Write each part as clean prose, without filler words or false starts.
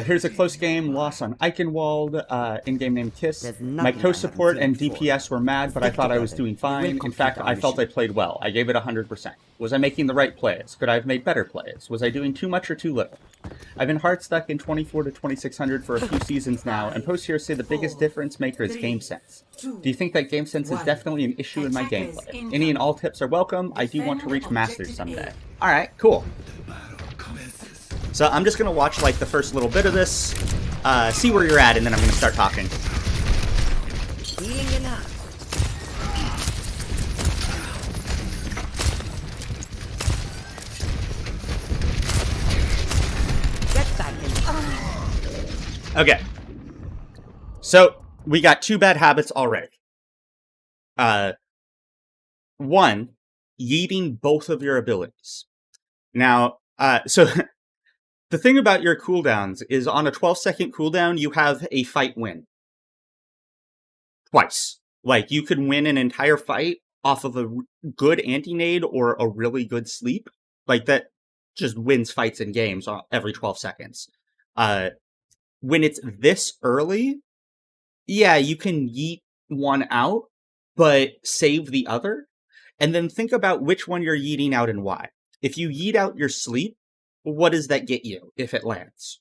Here's a close game loss on Eichenwald, in-game name Kiss. There's My nothing I co-support haven't and seen before. DPS were mad, but I Stick thought I was together. doing We'll fine. In complete fact, our I felt I mission. played well. I gave it 100%. Was I making the right plays? Could I have made better plays? Was I doing too much or too little? I've been hard stuck in 24 to 2600 for a few seasons now, and posts here say the biggest difference maker is game sense. Do you think that game sense is definitely an issue in my gameplay? Any and all tips are welcome. I do want to reach Masters someday. Alright, cool. So I'm just going to watch like the first little bit of this, see where you're at, and then I'm going to start talking. Healing enough. Get back in. Okay. So we got two bad habits already. One, yeeting both of your abilities. Now, so the thing about your cooldowns is on a 12-second cooldown, you have a fight win. Twice. Like, you could win an entire fight off of a good anti-nade or a really good sleep. Like, that just wins fights in games every 12 seconds. When it's this early, yeah, you can yeet one out, but save the other. And then think about which one you're yeeting out and why. If you yeet out your sleep, what does that get you if it lands?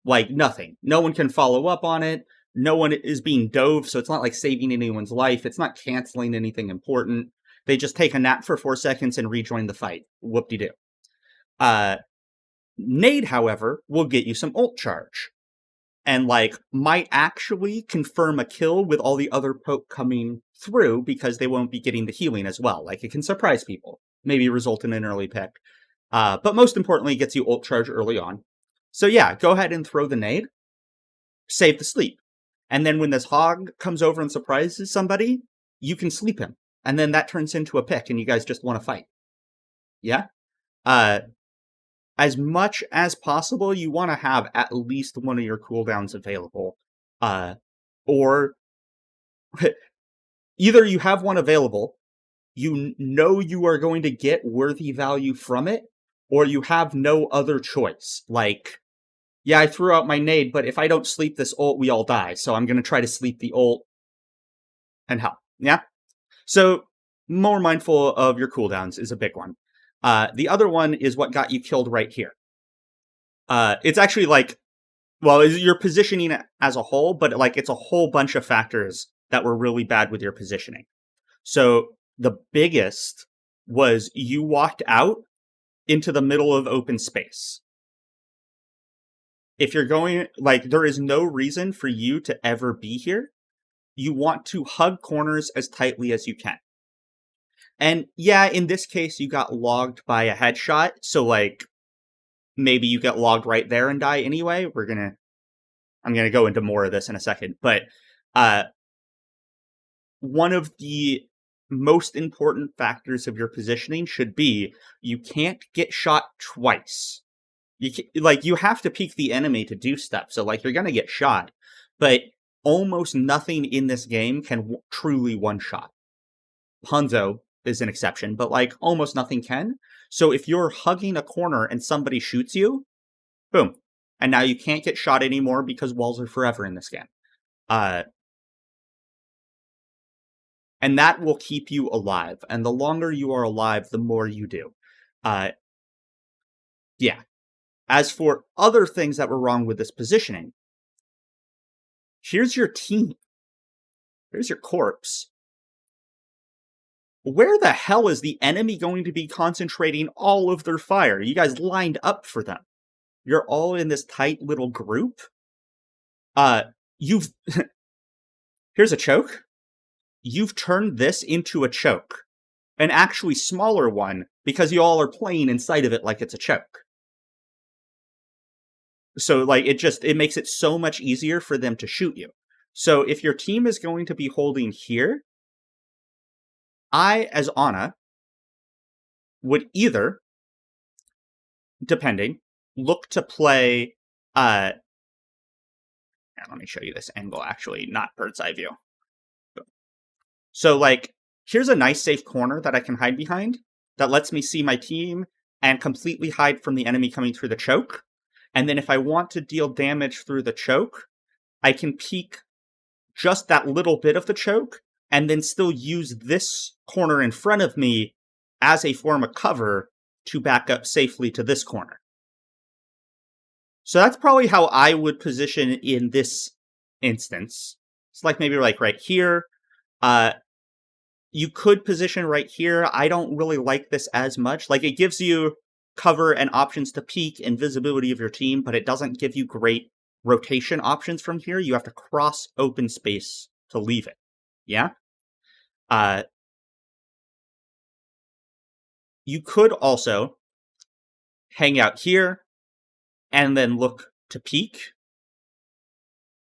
Like, nothing. No one can follow up on it. No one is being dove, so it's not like saving anyone's life. It's not canceling anything important. They just take a nap for 4 seconds and rejoin the fight. Whoop-de-doo. Nade, however, will get you some ult charge. And, like, might actually confirm a kill with all the other poke coming through because they won't be getting the healing as well. Like, it can surprise people. Maybe result in an early pick. But most importantly, it gets you ult charge early on. So yeah, go ahead and throw the nade. Save the sleep. And then when this hog comes over and surprises somebody, you can sleep him. And then that turns into a pick and you guys just want to fight. Yeah? As much as possible, you want to have at least one of your cooldowns available. Or either you have one available, you know you are going to get worthy value from it, or you have no other choice. Like, yeah, I threw out my nade, but if I don't sleep this ult, we all die. So I'm going to try to sleep the ult and help. Yeah? So, more mindful of your cooldowns is a big one. The other one is what got you killed right here. It's actually like, well, your positioning as a whole, but like it's a whole bunch of factors that were really bad with your positioning. So, the biggest was you walked out into the middle of open space. If you're going, like, there is no reason for you to ever be here. You want to hug corners as tightly as you can. And yeah, in this case, you got logged by a headshot, so, like, maybe you get logged right there and die anyway. I'm gonna go into more of this in a second, but, one of the most important factors of your positioning should be you can't get shot twice. You have to peek the enemy to do stuff, so, like, you're gonna get shot, but almost nothing in this game can truly one-shot. Hanzo is an exception, but, like, almost nothing can. So if you're hugging a corner and somebody shoots you, boom. And now you can't get shot anymore because walls are forever in this game. And that will keep you alive. And the longer you are alive, the more you do. Yeah. As for other things that were wrong with this positioning, here's your team. Here's your corpse. Where the hell is the enemy going to be concentrating all of their fire? You guys lined up for them. You're all in this tight little group. Here's a choke. You've turned this into a choke. An actually smaller one, because you all are playing inside of it like it's a choke. So, like, it makes it so much easier for them to shoot you. So, if your team is going to be holding here, I, as Ana, would either, depending, look to play, let me show you this angle, actually, not bird's eye view. So, like, here's a nice safe corner that I can hide behind that lets me see my team and completely hide from the enemy coming through the choke. And then if I want to deal damage through the choke, I can peek just that little bit of the choke, and then still use this corner in front of me as a form of cover to back up safely to this corner. So that's probably how I would position in this instance. It's like maybe like right here. You could position right here. I don't really like this as much. Like, it gives you cover and options to peek and visibility of your team, but it doesn't give you great rotation options from here. You have to cross open space to leave it. Yeah? You could also hang out here and then look to peek.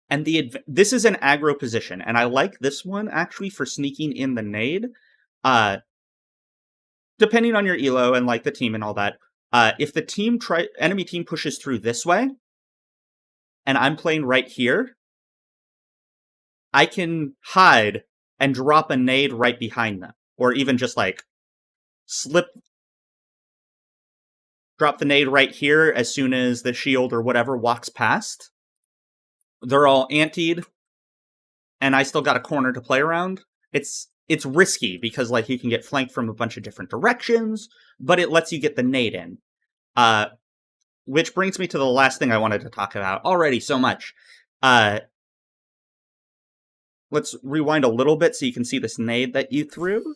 And this is an aggro position, and I like this one actually for sneaking in the nade. Depending on your elo and like the team and all that, if the enemy team pushes through this way, and I'm playing right here, I can hide and drop a nade right behind them. Or even just like drop the nade right here as soon as the shield or whatever walks past. They're all antied, and I still got a corner to play around. It's risky because like you can get flanked from a bunch of different directions, but it lets you get the nade in. Which brings me to the last thing I wanted to talk about already so much. Let's rewind a little bit so you can see this nade that you threw.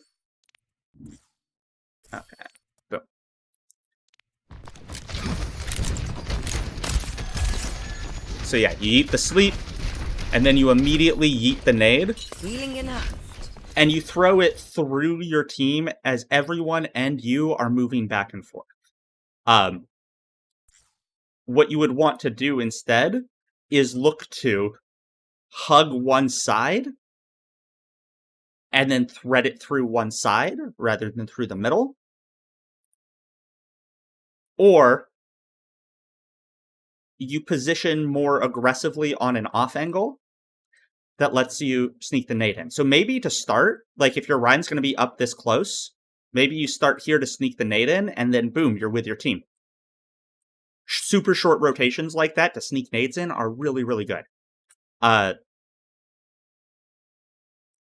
Okay, boom. So yeah, you yeet the sleep, and then you immediately yeet the nade. Feeling enough. And you throw it through your team as everyone and you are moving back and forth. What you would want to do instead is look to hug one side and then thread it through one side rather than through the middle. Or you position more aggressively on an off angle that lets you sneak the nade in. So maybe to start, like if your Ryan's going to be up this close, maybe you start here to sneak the nade in, and then boom, you're with your team. Super short rotations like that to sneak nades in are really, really good.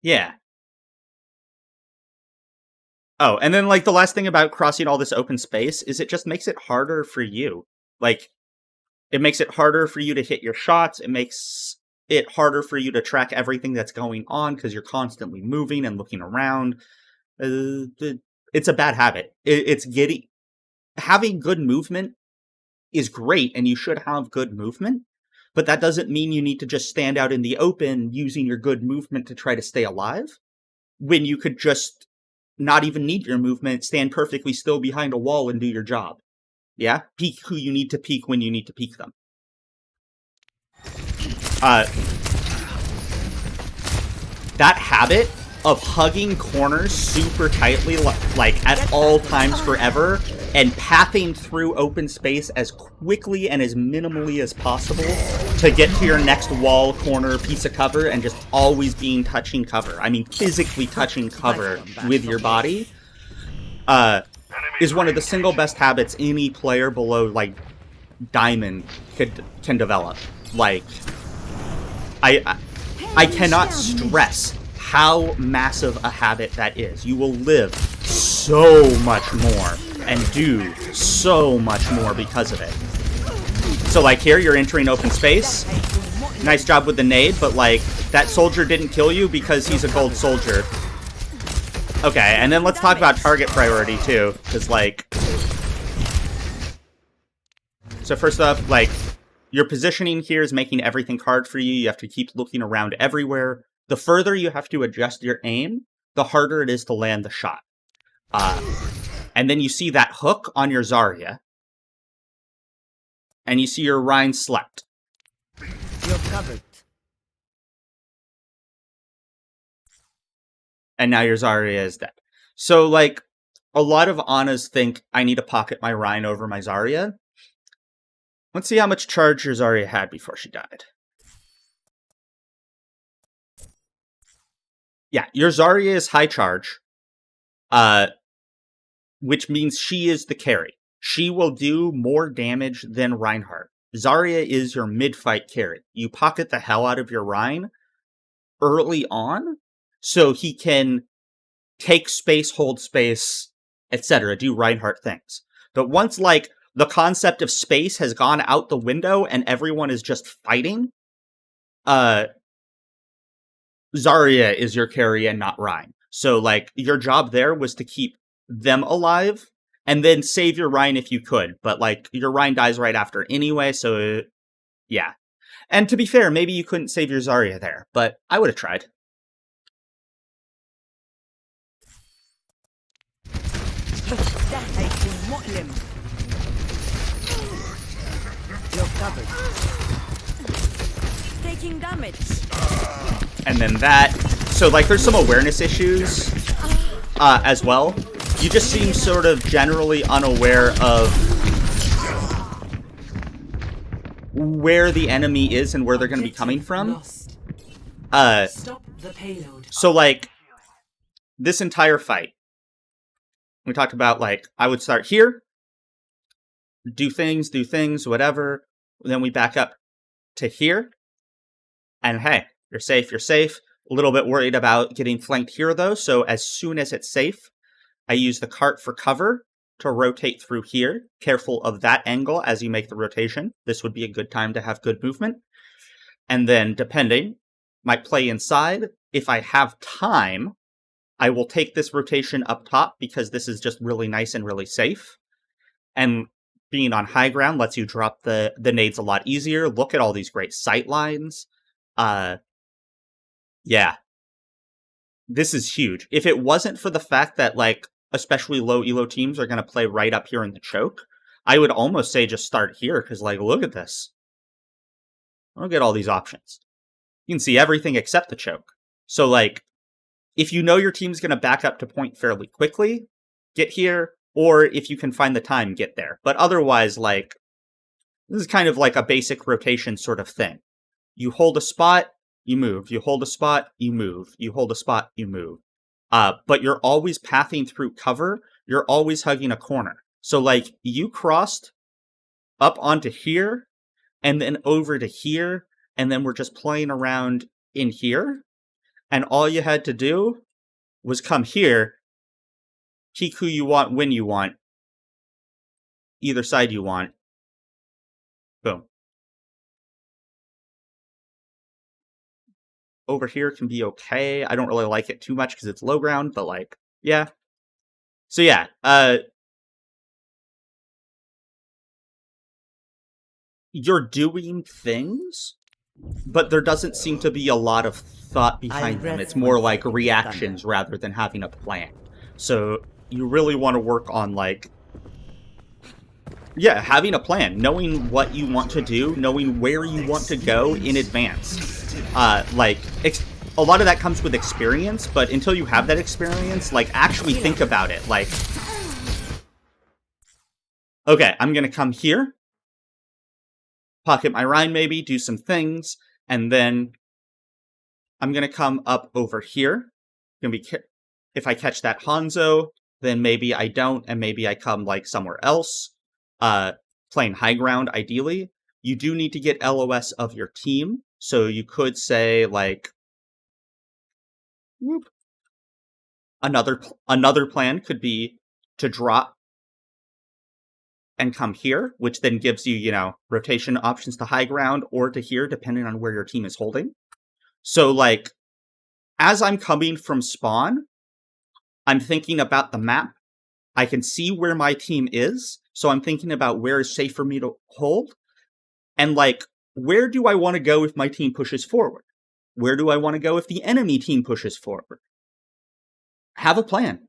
Yeah. Oh, and then like the last thing about crossing all this open space is it just makes it harder for you. Like, it makes it harder for you to hit your shots. It makes it harder for you to track everything that's going on because you're constantly moving and looking around. It's a bad habit. Having good movement is great, and you should have good movement, but that doesn't mean you need to just stand out in the open using your good movement to try to stay alive, when you could just not even need your movement, stand perfectly still behind a wall and do your job. Yeah? Peek who you need to peek when you need to peek them. That habit of hugging corners super tightly, like at all times forever, and pathing through open space as quickly and as minimally as possible to get to your next wall, corner, piece of cover, and just always being touching cover. I mean, physically touching cover with your body, is one of the single best habits any player below, like, Diamond can develop. Like, I cannot stress how massive a habit that is. You will live so much more and do so much more because of it. So like here, you're entering open space. Nice job with the nade, but like that soldier didn't kill you because he's a gold soldier. Okay, and then let's talk about target priority too, because like... So first off, like, your positioning here is making everything hard for you. You have to keep looking around everywhere. The further you have to adjust your aim, the harder it is to land the shot. And then you see that hook on your Zarya. And you see your Rhine slept. You're covered. And now your Zarya is dead. So, like, a lot of Anas think I need to pocket my Rhine over my Zarya. Let's see how much charge your Zarya had before she died. Yeah, your Zarya is high charge, which means she is the carry. She will do more damage than Reinhardt. Zarya is your mid-fight carry. You pocket the hell out of your Rein early on, so he can take space, hold space, etc., do Reinhardt things. But once, like, the concept of space has gone out the window and everyone is just fighting, Zarya is your carry and not Rein. So, like, your job there was to keep them alive, and then save your Rein if you could. But, like, your Rein dies right after anyway, so, yeah. And to be fair, maybe you couldn't save your Zarya there, but I would have tried. You're covered. Taking damage. And then that. So, like, there's some awareness issues as well. You just seem sort of generally unaware of where the enemy is and where they're going to be coming from. So, like, this entire fight, we talked about, like, I would start here, do things, whatever. Then we back up to here. And hey, you're safe. A little bit worried about getting flanked here, though. So as soon as it's safe, I use the cart for cover to rotate through here. Careful of that angle as you make the rotation. This would be a good time to have good movement. And then, depending, might play inside. If I have time, I will take this rotation up top because this is just really nice and really safe. And being on high ground lets you drop the nades a lot easier. Look at all these great sight lines. Yeah. This is huge. If it wasn't for the fact that, like, especially low elo teams are going to play right up here in the choke, I would almost say just start here, because, like, look at this. Look at all these options. You can see everything except the choke. So, like, if you know your team's going to back up to point fairly quickly, get here, or if you can find the time, get there. But otherwise, like, this is kind of like a basic rotation sort of thing. You hold a spot, you move. You hold a spot, you move. You hold a spot, you move. But you're always pathing through cover. You're always hugging a corner. So, like, you crossed up onto here, and then over to here, and then we're just playing around in here. And all you had to do was come here, peek who you want, when you want, either side you want. Boom. Over here can be okay. I don't really like it too much because it's low ground, but, like, yeah. So yeah, you're doing things, but there doesn't seem to be a lot of thought behind them. It's more like reactions rather than having a plan. So you really want to work on, like, yeah, having a plan, knowing what you want to do, knowing where you want to go in advance. Like, a lot of that comes with experience, but until you have that experience, like, actually think about it. Like, okay, I'm gonna come here, pocket my Rein maybe, do some things, and then I'm gonna come up over here. Gonna be if I catch that Hanzo, then maybe I don't, and maybe I come, like, somewhere else. Playing high ground, ideally. You do need to get LOS of your team, so you could say, like, whoop. Another plan could be to drop and come here, which then gives you, you know, rotation options to high ground or to here, depending on where your team is holding. So, like, as I'm coming from spawn, I'm thinking about the map. I can see where my team is, so I'm thinking about where is safe for me to hold. And, like, where do I want to go if my team pushes forward? Where do I want to go if the enemy team pushes forward? Have a plan.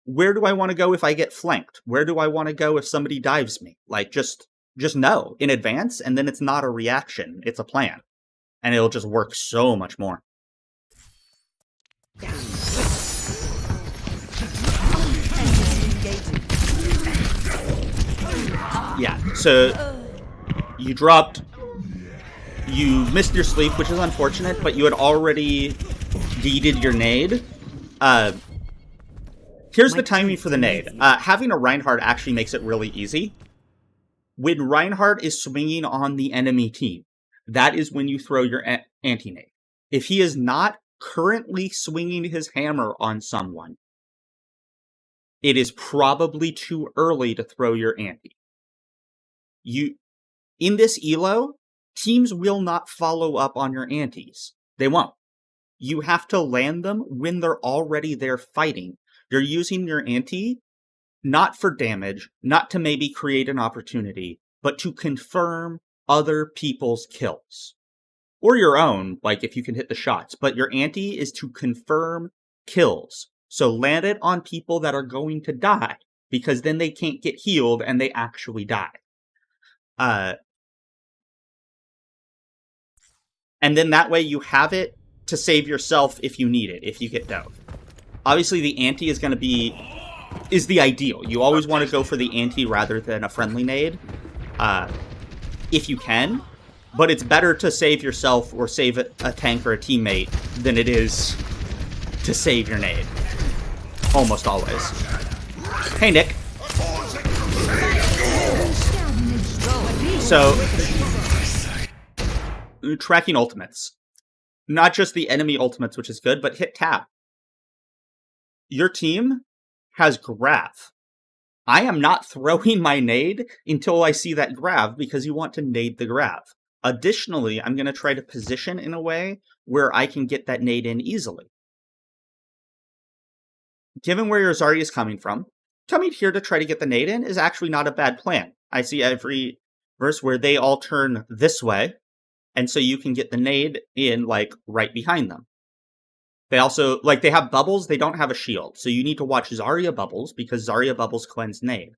Where do I want to go if I get flanked? Where do I want to go if somebody dives me? Like, just know in advance, and then it's not a reaction, it's a plan. And it'll just work so much more. Yeah, so you dropped, you missed your sleep, which is unfortunate, but you had already deeded your nade. Here's the timing for the nade. Having a Reinhardt actually makes it really easy. When Reinhardt is swinging on the enemy team, that is when you throw your anti-nade. If he is not currently swinging his hammer on someone, it is probably too early to throw your anti. In this elo, teams will not follow up on your antis. They won't. You have to land them when they're already there fighting. You're using your anti not for damage, not to maybe create an opportunity, but to confirm other people's kills. Or your own, like if you can hit the shots. But your anti is to confirm kills. So land it on people that are going to die, because then they can't get healed and they actually die. And then that way you have it to save yourself if you need it, if you get dove. Obviously the anti is the ideal. You always want to go for the anti rather than a friendly nade, if you can. But it's better to save yourself or save a tank or a teammate than it is to save your nade. Almost always. Hey, Nick. So, tracking ultimates. Not just the enemy ultimates, which is good, but hit tab. Your team has grav. I am not throwing my nade until I see that grav, because you want to nade the grav. Additionally, I'm going to try to position in a way where I can get that nade in easily. Given where your Zarya is coming from, coming here to try to get the nade in is actually not a bad plan. I see every verse where they all turn this way, and so you can get the nade in, like, right behind them. They also, like, they have bubbles, they don't have a shield, so you need to watch Zarya bubbles, because Zarya bubbles cleanse nade.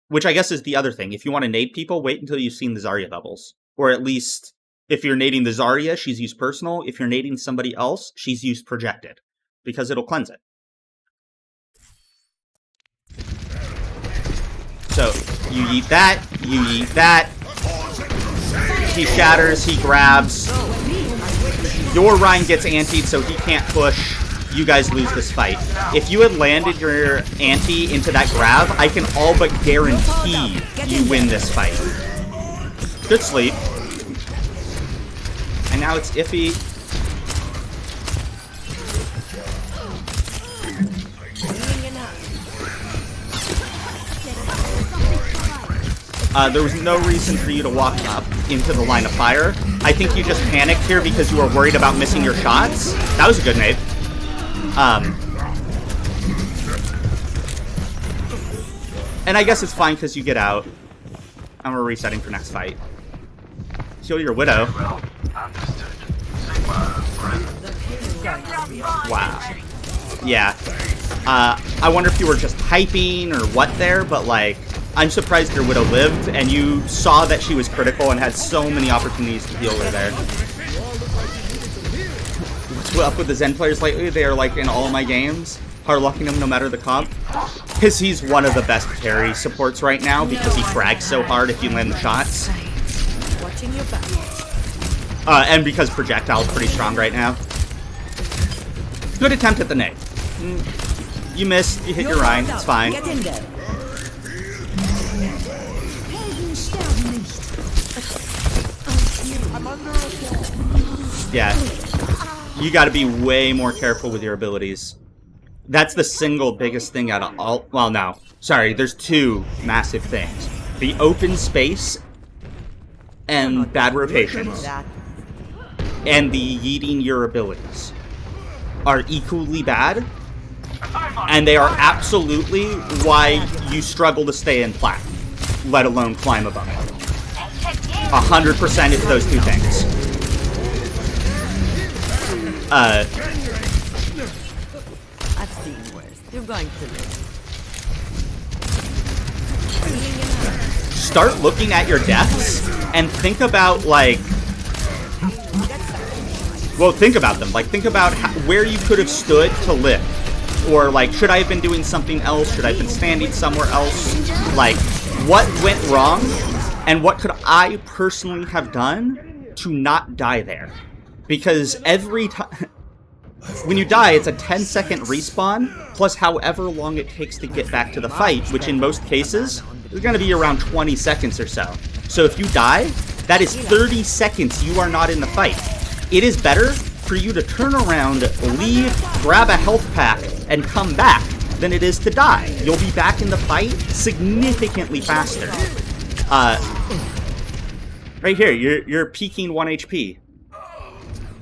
Which I guess is the other thing. If you want to nade people, wait until you've seen the Zarya bubbles. Or at least, if you're nading the Zarya, she's used personal. If you're nading somebody else, she's used projected. Because it'll cleanse it. So, you eat that, you eat that. He shatters, he grabs. Your Rein gets antied, so he can't push. You guys lose this fight. If you had landed your anti into that grab, I can all but guarantee you win this fight. Good sleep. And now it's iffy. There was no reason for you to walk up into the line of fire. I think you just panicked here because you were worried about missing your shots. That was a good nade. And I guess it's fine because you get out. And we're resetting for next fight. Kill your Widow. Wow. Yeah. I wonder if you were just hyping or what there, but like, I'm surprised your Widow lived, and you saw that she was critical and had so many opportunities to heal her there. What's up with the Zen players lately? They are like in all my games, hard lucking them no matter the comp. Because he's one of the best carry supports right now, because he frags so hard if you land the shots. And because projectile's pretty strong right now. Good attempt at the nade. You missed, you hit your Rein, it's fine. Yeah, you gotta be way more careful with your abilities. That's the single biggest thing out of all. Well, no. Sorry, there's two massive things. The open space and bad rotations. And the yeeting your abilities are equally bad. And they are absolutely why you struggle to stay in plat, let alone climb above it. 100% it's those two things. I've seen worse. You're going to live. Start looking at your deaths and think about, like... Well, think about them. Like, think about where you could have stood to live. Or, like, should I have been doing something else? Should I have been standing somewhere else? Like, what went wrong? And what could I personally have done to not die there? Because every time... When you die, it's a 10-second respawn, plus however long it takes to get back to the fight, which in most cases is going to be around 20 seconds or so. So if you die, that is 30 seconds you are not in the fight. It is better for you to turn around, leave, grab a health pack, and come back than it is to die. You'll be back in the fight significantly faster. Right here, you're peaking 1 HP.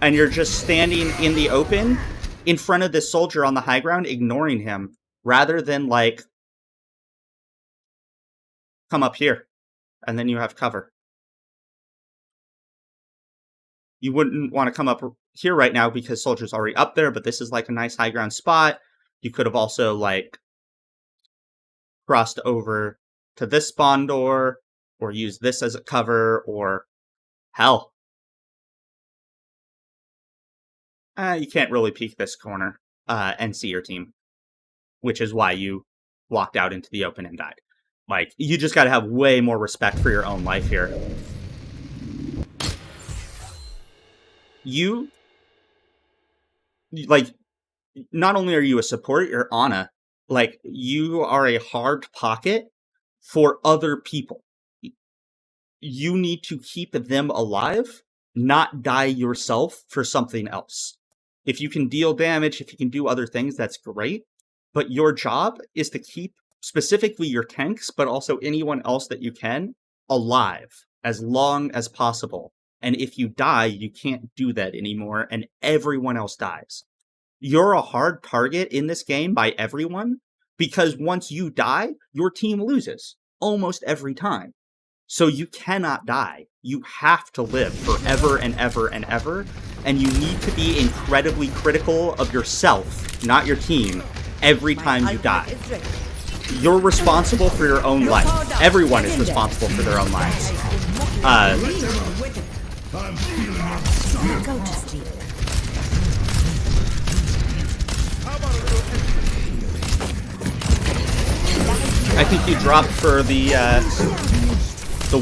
And you're just standing in the open in front of this soldier on the high ground, ignoring him, rather than, like, come up here, and then you have cover. You wouldn't want to come up here right now because soldier's already up there, but this is like a nice high ground spot. You could have also, like, crossed over to this spawn door, or used this as a cover, or hell. You can't really peek this corner and see your team, which is why you walked out into the open and died. Like, you just gotta have way more respect for your own life here. You, like, not only are you a support, you're Ana. Like, you are a hard pocket for other people. You need to keep them alive, not die yourself for something else. If you can deal damage, if you can do other things, that's great. But your job is to keep specifically your tanks, but also anyone else that you can, alive as long as possible. And if you die, you can't do that anymore, and everyone else dies. You're a hard target in this game by everyone, because once you die, your team loses almost every time. So you cannot die. You have to live forever and ever and ever, and you need to be incredibly critical of yourself, not your team, every time you die. You're responsible for your own life. Everyone is responsible for their own lives. Go to sleep. I think you dropped for the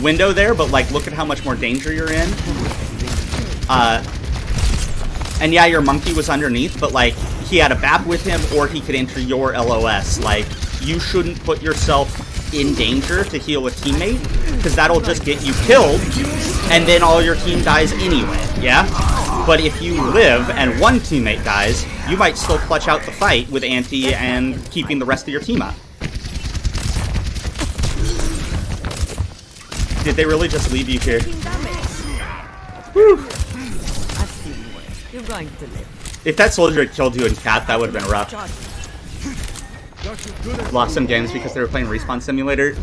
window there, but, like, look at how much more danger you're in. And yeah, your monkey was underneath, but, like, he had a BAP with him, or he could enter your LOS. Like, you shouldn't put yourself in danger to heal a teammate, because that'll just get you killed, and then all your team dies anyway, yeah? But if you live and one teammate dies, you might still clutch out the fight with Anti and keeping the rest of your team up. Did they really just leave you here? Whew. I've seen worse. You're going to live. If that soldier had killed you in Cat, that would have been rough. Lost some games because they were playing Respawn Simulator.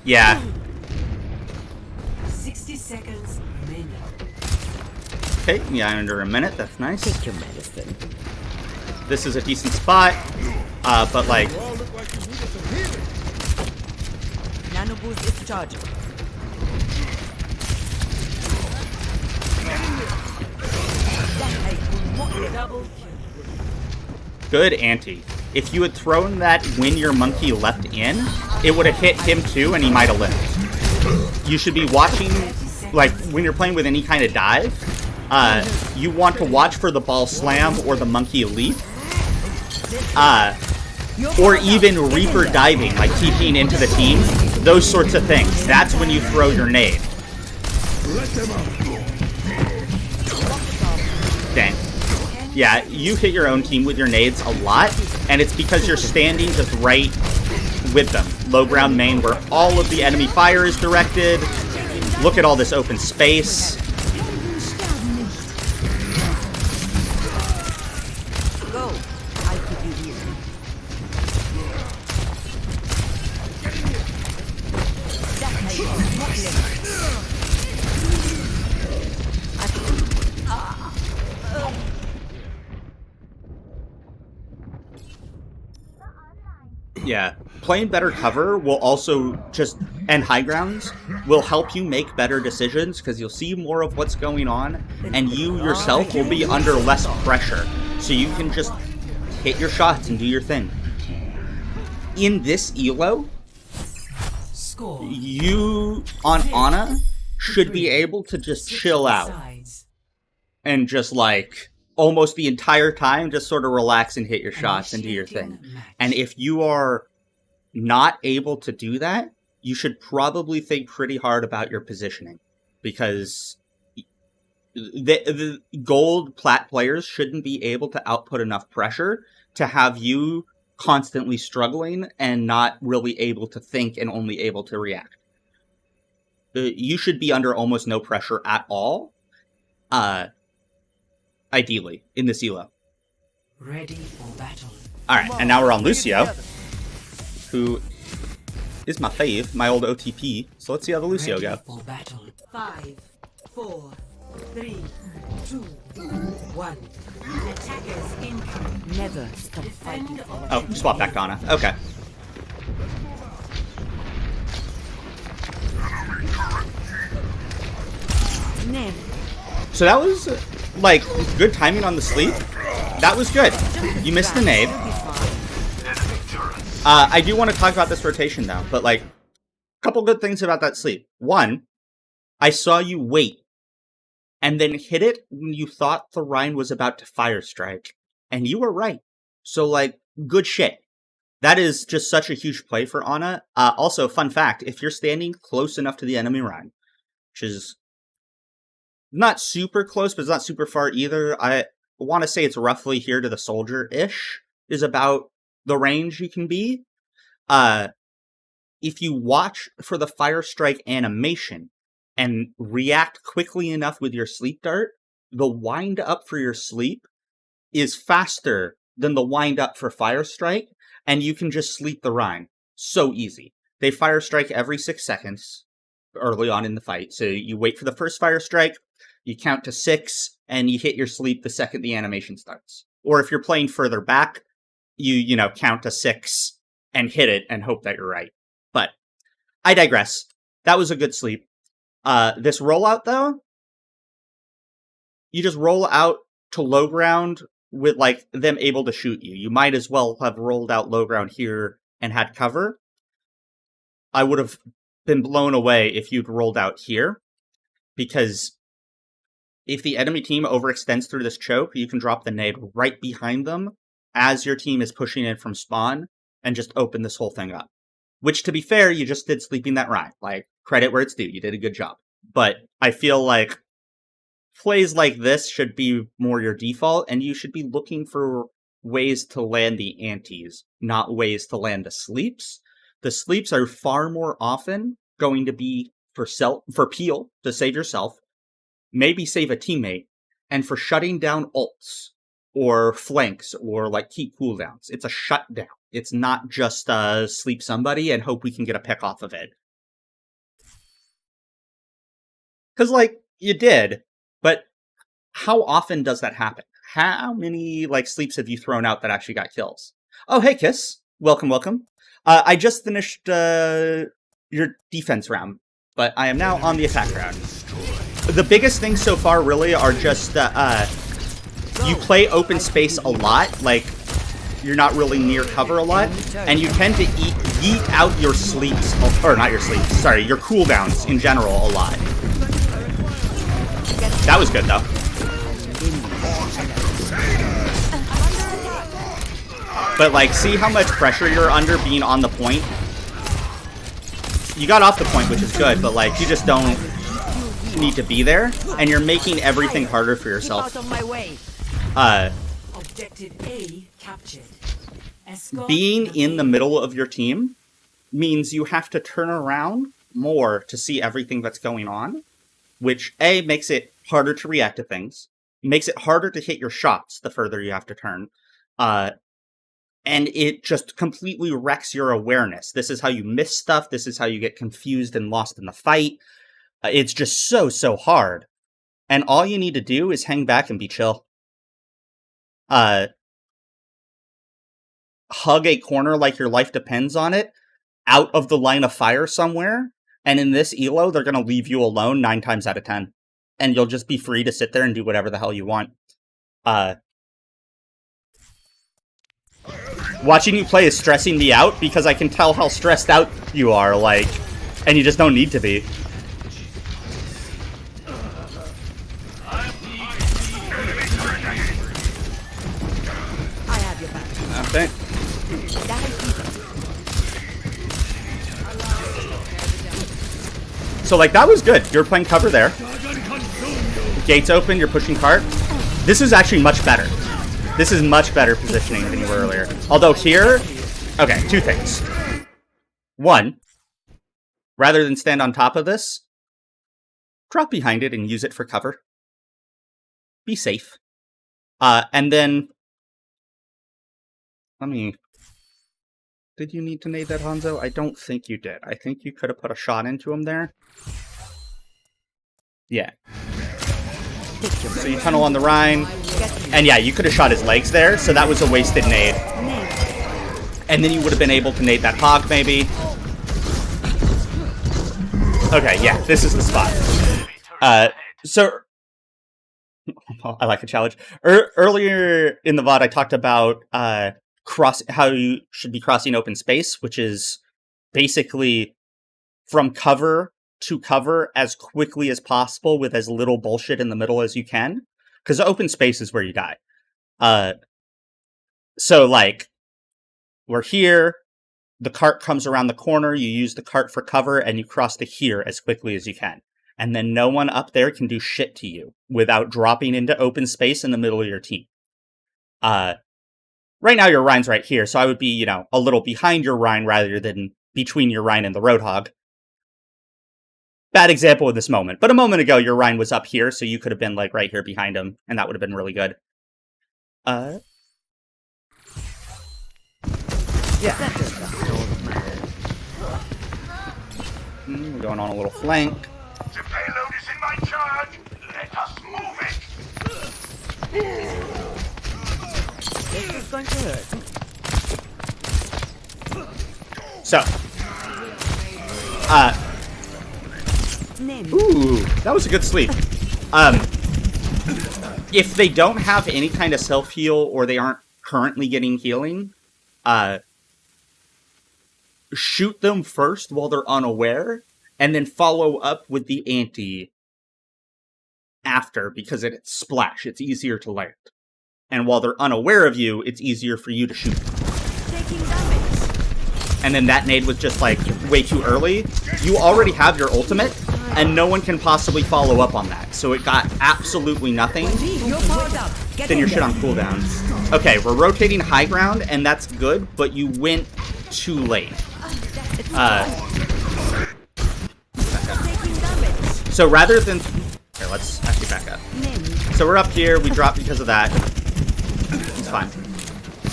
Yeah. 60 seconds remaining. Okay, yeah, under a minute. That's nice. Take your medicine. This is a decent spot, but, like, Nano boost is charging. Double kill. good Anti. If you had thrown that when your monkey leapt in, it would have hit him too, and he might have lived. You should be watching, like, when you're playing with any kind of dive, you want to watch for the ball slam or the monkey leap. Or even Reaper diving, like TPing into the team. Those sorts of things. That's when you throw your nade. Dang. Yeah, you hit your own team with your nades a lot, and it's because you're standing just right with them. Low ground main where all of the enemy fire is directed. Look at all this open space. Go. I keep you here. Yeah, playing better cover will also just, and high grounds, will help you make better decisions because you'll see more of what's going on, and you yourself will be under less pressure. So you can just hit your shots and do your thing. In this elo, you, on Ana, should be able to just chill out. And just, like, almost the entire time, just sort of relax and hit your shots and do your thing. And if you are not able to do that, you should probably think pretty hard about your positioning, because the gold plat players shouldn't be able to output enough pressure to have you constantly struggling and not really able to think and only able to react. You should be under almost no pressure at all, ideally, in this elo. Ready for battle. Alright, and now we're on Lucio, who is my fave, my old OTP. So let's see how the Lucio go. For battle. 5, 4, 3, 2, 1. Attackers incoming. Never stop fighting. Oh, swap back to Ana. Okay. Never. So that was, like, good timing on the sleep. That was good. You missed the nade. I do want to talk about this rotation, though. But, like, a couple good things about that sleep. One, I saw you wait and then hit it when you thought the Rhine was about to fire strike. And you were right. So, like, good shit. That is just such a huge play for Ana. Also, fun fact, if you're standing close enough to the enemy Rhine, which is not super close, but it's not super far either. I want to say it's roughly here to the soldier-ish, is about the range you can be. If you watch for the fire strike animation and react quickly enough with your sleep dart, the wind up for your sleep is faster than the wind up for fire strike, and you can just sleep the Rhine. So easy. They fire strike every 6 seconds early on in the fight. So you wait for the first fire strike, you count to 6, and you hit your sleep the second the animation starts. Or if you're playing further back, you count to 6 and hit it and hope that you're right. But I digress. That was a good sleep. This rollout, though, you just roll out to low ground with, like, them able to shoot you. You might as well have rolled out low ground here and had cover. I would have been blown away if you'd rolled out here, because if the enemy team overextends through this choke, you can drop the nade right behind them as your team is pushing in from spawn and just open this whole thing up. Which, to be fair, you just did sleeping that Rhine. Like, credit where it's due. You did a good job. But I feel like plays like this should be more your default, and you should be looking for ways to land the antes, not ways to land the sleeps. The sleeps are far more often going to be for peel, to save yourself, maybe save a teammate, and for shutting down ults, or flanks, or, like, keep cooldowns. It's a shutdown. It's not just sleep somebody and hope we can get a pick off of it. Because, like, you did, but how often does that happen? How many, like, sleeps have you thrown out that actually got kills? Oh, hey, Kiss. Welcome, welcome. I just finished your defense round, but I am now on the attack round. The biggest things so far really are just you play open space a lot, like you're not really near cover a lot, and you tend to yeet out your sleeps, or not your sleeps, sorry, your cooldowns in general a lot. That was good though. But, like, see how much pressure you're under being on the point? You got off the point, which is good, but, like, you just don't need to be there, and you're making everything harder for yourself. Objective A captured. Being in the middle of your team means you have to turn around more to see everything that's going on, which, A, makes it harder to react to things, makes it harder to hit your shots the further you have to turn, and it just completely wrecks your awareness. This is how you miss stuff. This is how you get confused and lost in the fight. It's just so hard. And all you need to do is hang back and be chill. Hug a corner like your life depends on it, out of the line of fire somewhere, and in this elo, they're going to leave you alone 9 times out of 10. And you'll just be free to sit there and do whatever the hell you want. Watching you play is stressing me out because I can tell how stressed out you are, like, and you just don't need to be. I have your back. Okay. So, like, that was good. You're playing cover there. Gates open, you're pushing cart. This is actually much better. This is much better positioning than you were earlier. Although here... Okay, two things. One, rather than stand on top of this, drop behind it and use it for cover. Be safe. And then... Let me... Did you need to nade that, Hanzo? I don't think you did. I think you could have put a shot into him there. Yeah. So you tunnel on the Rhine. And yeah, you could have shot his legs there, so that was a wasted nade. And then you would have been able to nade that hog, maybe. Okay, yeah, this is the spot. So... I like a challenge. Earlier in the VOD, I talked about how you should be crossing open space, which is basically from cover to cover as quickly as possible with as little bullshit in the middle as you can. Because open space is where you die. So, like, we're here, the cart comes around the corner, you use the cart for cover, and you cross to here as quickly as you can. And then no one up there can do shit to you without dropping into open space in the middle of your team. Right now your Rhine's right here, so I would be, you know, a little behind your Rhine rather than between your Rhine and the Roadhog. Bad example in this moment, but a moment ago your Rhine was up here, so you could have been, like, right here behind him, and that would have been really good. Yeah. We're going on a little flank. The payload is in my charge. Let us move it. This is going to hurt. So, ooh, that was a good sleep. If they don't have any kind of self-heal or they aren't currently getting healing, shoot them first while they're unaware, and then follow up with the anti after, because it's splash. It's easier to land. And while they're unaware of you, it's easier for you to shoot them. Taking damage. And then that nade was just, like, way too early. You already have your ultimate, and no one can possibly follow up on that. So it got absolutely nothing. You're powered up. Get Then in your shit there. on cooldown. Okay, we're rotating high ground, and that's good, but you went too late. Taking damage. So rather than... Here, let's actually back up. So we're up here, we drop because of that. It's fine.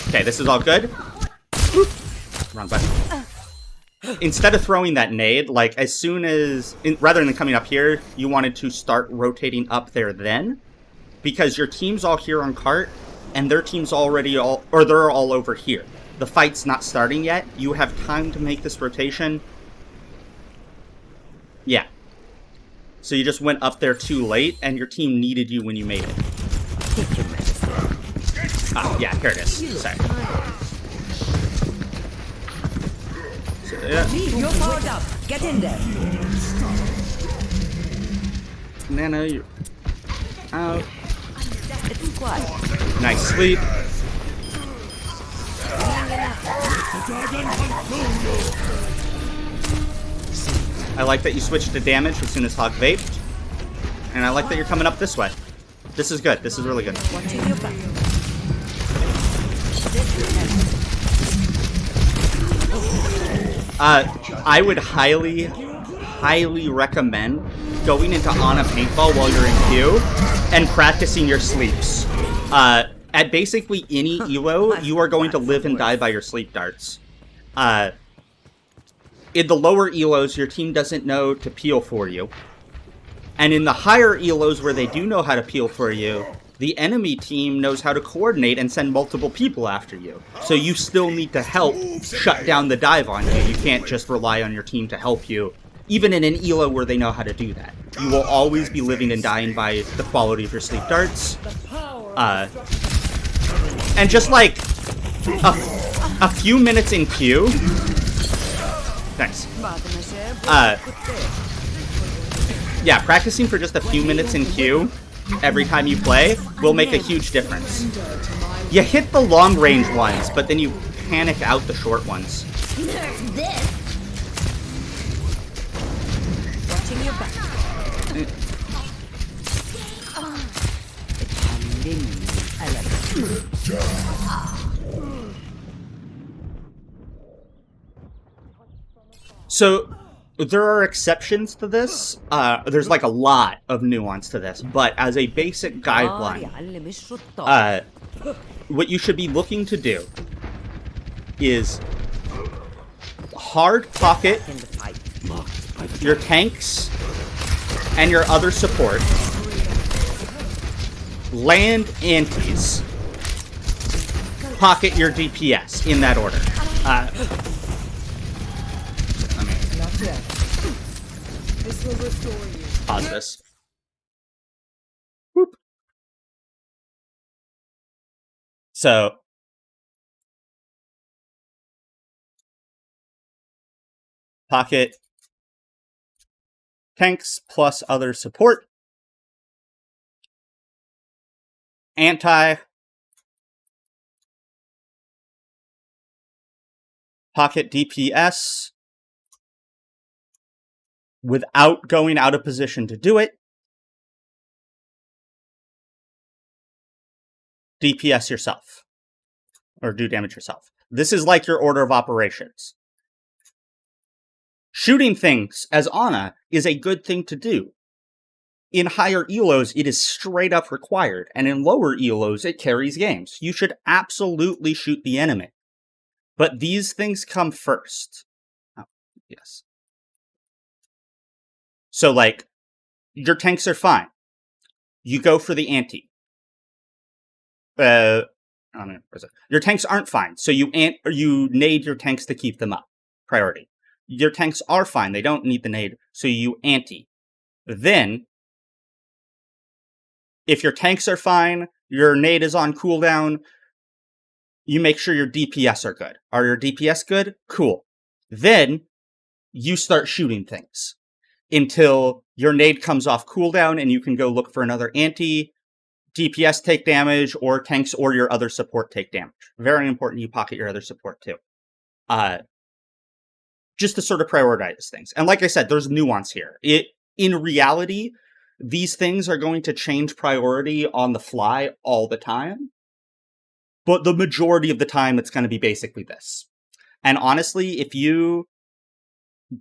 Okay, this is all good. Wrong button. Instead of throwing that nade, like, as soon as... rather than coming up here, you wanted to start rotating up there then. Because your team's all here on cart, and their team's already they're all over here. The fight's not starting yet. You have time to make this rotation. Yeah. So you just went up there too late, and your team needed you when you made it. Yeah, here it is. Sorry. So, yeah. You're powered up. Get in there. Nana, you're out. It's quiet. Nice sleep. I like that you switched to damage as soon as Hog vaped. And I like that you're coming up this way. This is good. This is really good. Watching your back. I would highly recommend going into Ana Paintball while you're in queue and practicing your sleeps. At basically any elo, you are going to live and die by your sleep darts. In the lower elos, your team doesn't know to peel for you. And in the higher elos where they do know how to peel for you, the enemy team knows how to coordinate and send multiple people after you. So you still need to help shut down the dive on you. You can't just rely on your team to help you. Even in an elo where they know how to do that. You will always be living and dying by the quality of your sleep darts. And just like a few minutes in queue. Nice. Yeah, practicing for just a few minutes in queue every time you play will make a huge difference. You hit the long range ones, but then you panic out the short ones. Watching your So there are exceptions to this. There's like a lot of nuance to this, but as a basic guideline, what you should be looking to do is hard pocket your tanks and your other support, land antis, pocket your DPS in that order. Not yet. This will restore you. Pause this. Whoop. So pocket tanks plus other support. Anti. Pocket DPS. Without going out of position to do it. DPS yourself. Or do damage yourself. This is like your order of operations. Shooting things as Ana is a good thing to do. In higher ELOs, it is straight up required, and in lower ELOs, it carries games. You should absolutely shoot the enemy. But these things come first. Oh, yes. So, like, your tanks are fine. You go for the anti. Your tanks aren't fine, so you nade your tanks to keep them up. Priority. Your tanks are fine, they don't need the nade, so you anti. Then, if your tanks are fine, your nade is on cooldown, you make sure your DPS are good. Are your DPS good? Cool. Then, you start shooting things. Until your nade comes off cooldown and you can go look for another anti, DPS take damage, or tanks or your other support take damage. Very important you pocket your other support too. Just to sort of prioritize things. And like I said, there's nuance here. In reality, these things are going to change priority on the fly all the time. But the majority of the time, it's going to be basically this. And honestly, if you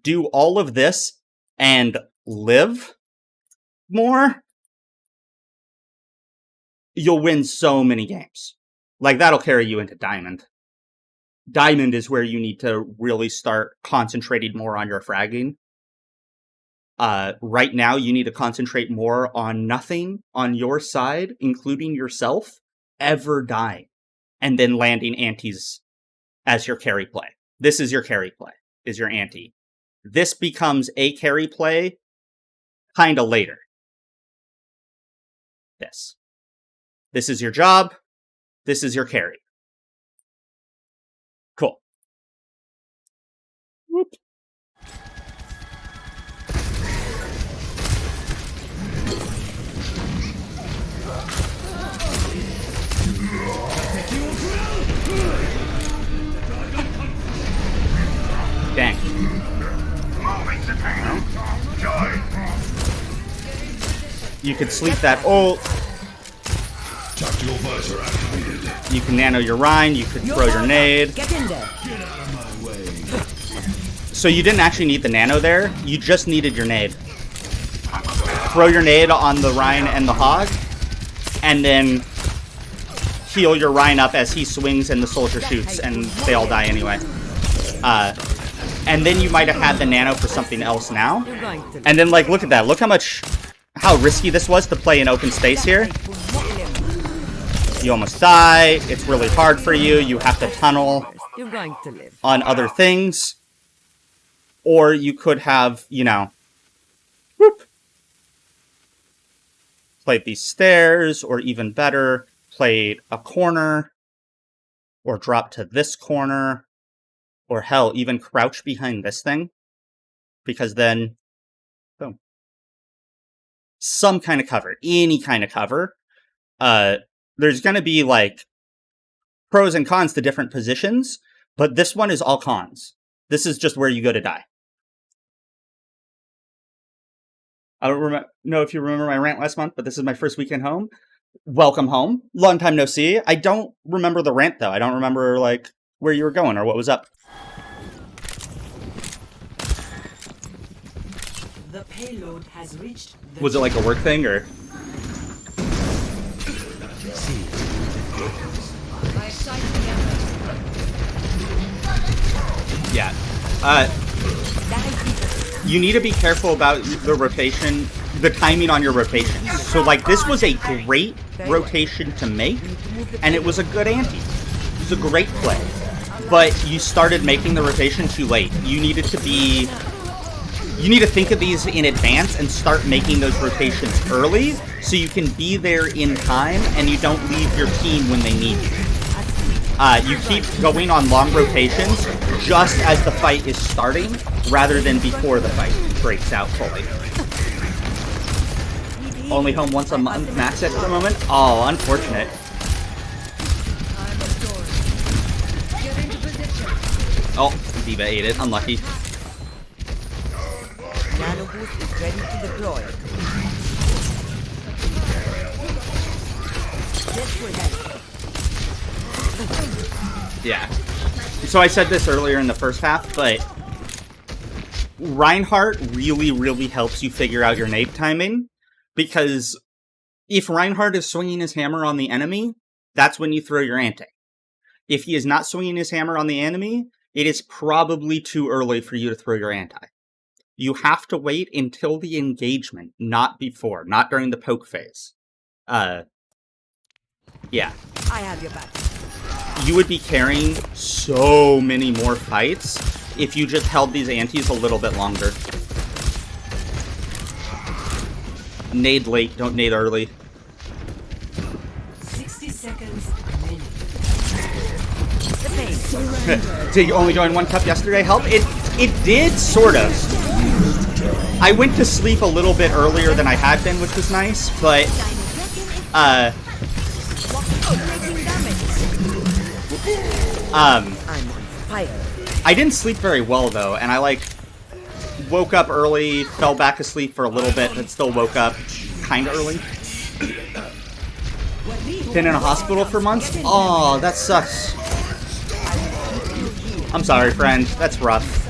do all of this and live more, you'll win so many games. Like, that'll carry you into Diamond. Diamond is where you need to really start concentrating more on your fragging. Right now, you need to concentrate more on nothing on your side, including yourself, ever dying. And then landing antis as your carry play. This is your carry play, is your anti. This becomes a carry play kinda later. This. This is your job. This is your carry. Cool. Whoop. Dang. You could sleep that ult. Tactical visor activated. You can nano your Rhine. You could throw your nade. Get in there. Get out of my way. So you didn't actually need the nano there. You just needed your nade. Throw your nade on the Rhine and the Hog. And then heal your Rhine up as he swings and the soldier shoots. And they all die anyway. And then you might have had the nano for something else now. And then, like, look at that. Look how risky this was to play in open space here. You almost die. It's really hard for you. You have to tunnel You're going to live. on other things. Or you could have, you know, whoop, played these stairs, or even better, played a corner, or drop to this corner, or hell, even crouch behind this thing. Because then, boom. Some kind of cover. Any kind of cover. There's going to be, like, pros and cons to different positions, but this one is all cons. This is just where you go to die. I don't know if you remember my rant last month, but this is my first weekend home. Welcome home. Long time no see. I don't remember the rant, though. I don't remember, like, where you were going or what was up. The payload has reached the Was it like a work thing, or? Yeah. You need to be careful about the rotation, the timing on your rotation. So, like, this was a great rotation to make, and it was a good ante. It was a great play. But you started making the rotation too late. You need to think of these in advance and start making those rotations early so you can be there in time and you don't leave your team when they need you. You keep going on long rotations just as the fight is starting rather than before the fight breaks out fully. Only home once a month max at the moment? Oh, unfortunate. Oh, Diva ate it. Unlucky. Nano boost is ready to deploy. Yeah. So I said this earlier in the first half, but Reinhardt really, really helps you figure out your nade timing, because if Reinhardt is swinging his hammer on the enemy, that's when you throw your ante. If he is not swinging his hammer on the enemy, it is probably too early for you to throw your anti. You have to wait until the engagement, not before, not during the poke phase. Yeah. I have your back. You would be carrying so many more fights if you just held these antes a little bit longer. Nade late, don't nade early. 60 seconds remaining. Did you only join one cup yesterday help? It did, sort of. I went to sleep a little bit earlier than I had been, which was nice, but I'm on fire. I didn't sleep very well, though, and I, like, woke up early, fell back asleep for a little bit, but still woke up kinda early. Been in a hospital for months? Oh, that sucks. I'm sorry, friend. That's rough.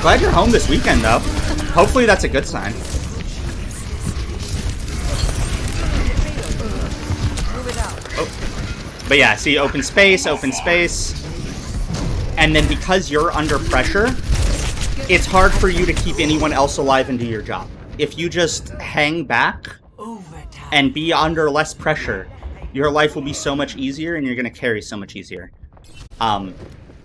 Glad you're home this weekend, though. Hopefully that's a good sign. Oh. But yeah, see, open space, and then because you're under pressure, it's hard for you to keep anyone else alive and do your job. If you just hang back and be under less pressure, your life will be so much easier and you're going to carry so much easier.